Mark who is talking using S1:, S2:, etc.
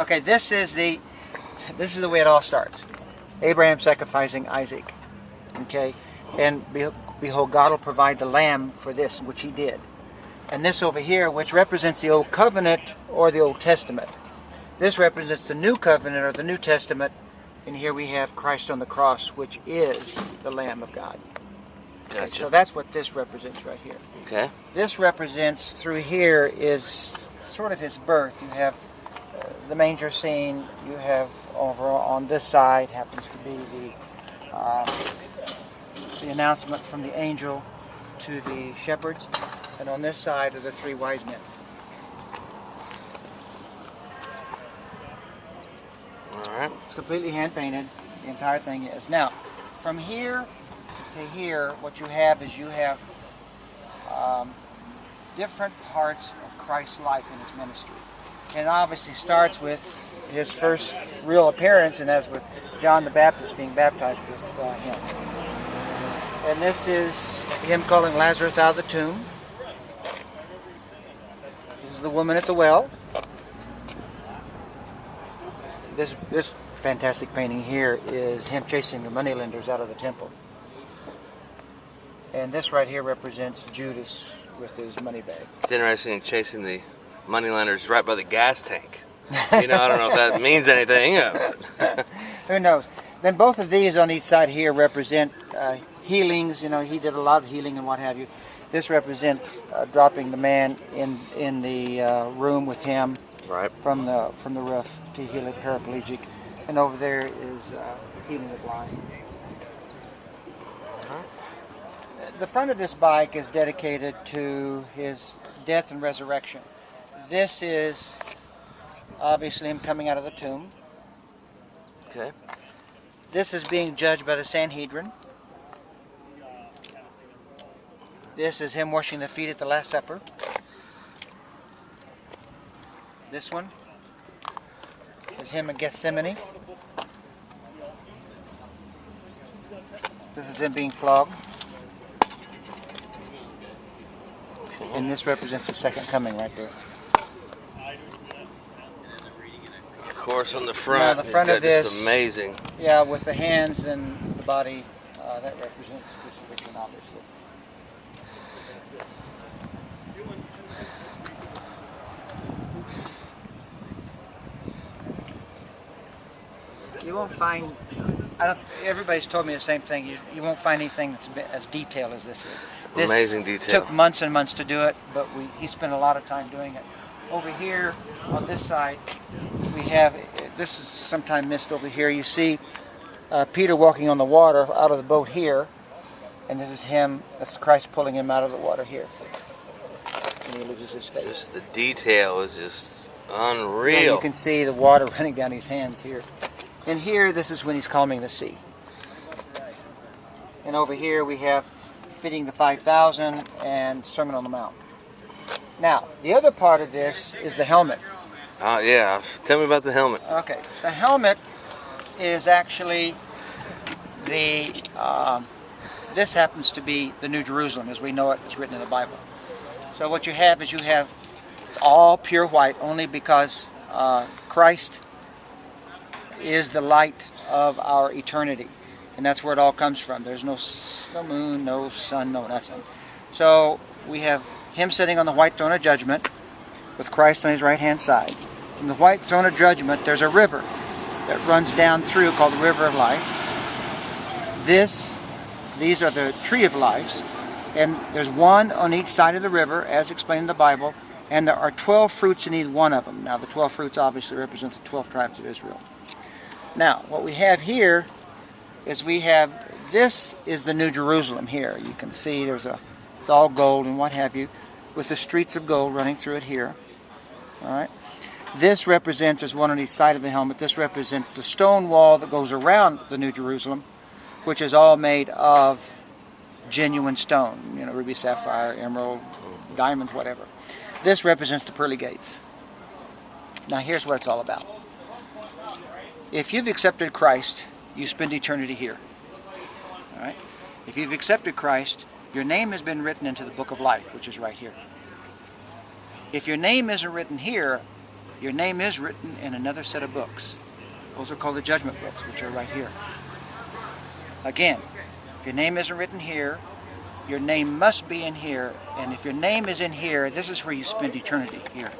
S1: Okay, this is the way it all starts. Abraham sacrificing Isaac. Okay, and behold, God will provide the lamb for this, which He did. And this over here, which represents the Old Covenant or the Old Testament. This represents the New Covenant or the New Testament. And here we have Christ on the cross, which is the Lamb of God. Okay,
S2: Gotcha.
S1: so that's what this represents right here.
S2: Okay.
S1: This represents, through here, is sort of His birth. You have the manger scene. You have over on this side happens to be the announcement from the angel to the shepherds. And on this side are the three wise men.
S2: Alright.
S1: It's completely hand-painted. The entire thing is. Now, from here to here, what you have is you have different parts of Christ's life in His ministry. And it obviously starts with His first real appearance, and that's with John the Baptist being baptized with Him. And this is Him calling Lazarus out of the tomb. This is the woman at the well. This fantastic painting here is Him chasing the moneylenders out of the temple. And this right here represents Judas with his money bag.
S2: It's interesting, chasing the moneylenders right by the gas tank. You know, I don't know if that means anything.
S1: Who knows? Then both of these on each side here represent healings. You know, He did a lot of healing and what have you. This represents dropping the man in the room with Him.
S2: Right.
S1: From the roof to heal a paraplegic, and over there is healing the blind. The front of this bike is dedicated to His death and resurrection. This is obviously Him coming out of the tomb.
S2: Okay.
S1: This is being judged by the Sanhedrin. This is Him washing the feet at the Last Supper. This one is Him in Gethsemane. This is Him being flogged. And this represents the second coming right there.
S2: Of course, on the front,
S1: now, the front of this
S2: is amazing.
S1: Yeah, with the hands and the body, that represents crucifixion, obviously. You won't find, everybody's told me the same thing, you won't find anything that's as detailed as this is. This
S2: amazing detail.
S1: Took months and months to do it, but he spent a lot of time doing it. Over here, on this side, we have, this is sometime missed over here, you see Peter walking on the water out of the boat here, and this is Him, that's Christ pulling Him out of the water here. And He loses His face.
S2: Just the detail is just unreal.
S1: And you can see the water running down His hands here. And here, this is when He's calming the sea. And over here we have feeding the 5,000 and Sermon on the Mount. Now, the other part of this is the helmet.
S2: Yeah, tell me about the helmet.
S1: Okay, the helmet is actually the, this happens to be the New Jerusalem as we know it, it's written in the Bible. So what you have is it's all pure white, only because Christ is the light of our eternity, and that's where it all comes from. There's no moon, no sun, no nothing. So we have Him sitting on the white throne of judgment with Christ on His right hand side. From the white throne of judgment there's a river that runs down through called the river of life. These are the tree of lives, and there's one on each side of the river as explained in the Bible, and there are 12 fruits in each one of them. Now the 12 fruits obviously represent the 12 tribes of Israel. Now, what we have here is this is the New Jerusalem here. You can see it's all gold and what have you, with the streets of gold running through it here. All right. This represents, there's one on each side of the helmet, this represents the stone wall that goes around the New Jerusalem, which is all made of genuine stone, you know, ruby, sapphire, emerald, diamonds, whatever. This represents the pearly gates. Now here's what it's all about. If you've accepted Christ, you spend eternity here. All right? If you've accepted Christ, your name has been written into the book of life, which is right here. If your name isn't written here, your name is written in another set of books. Those are called the judgment books, which are right here. Again, if your name isn't written here, your name must be in here, and if your name is in here, this is where you spend eternity, here.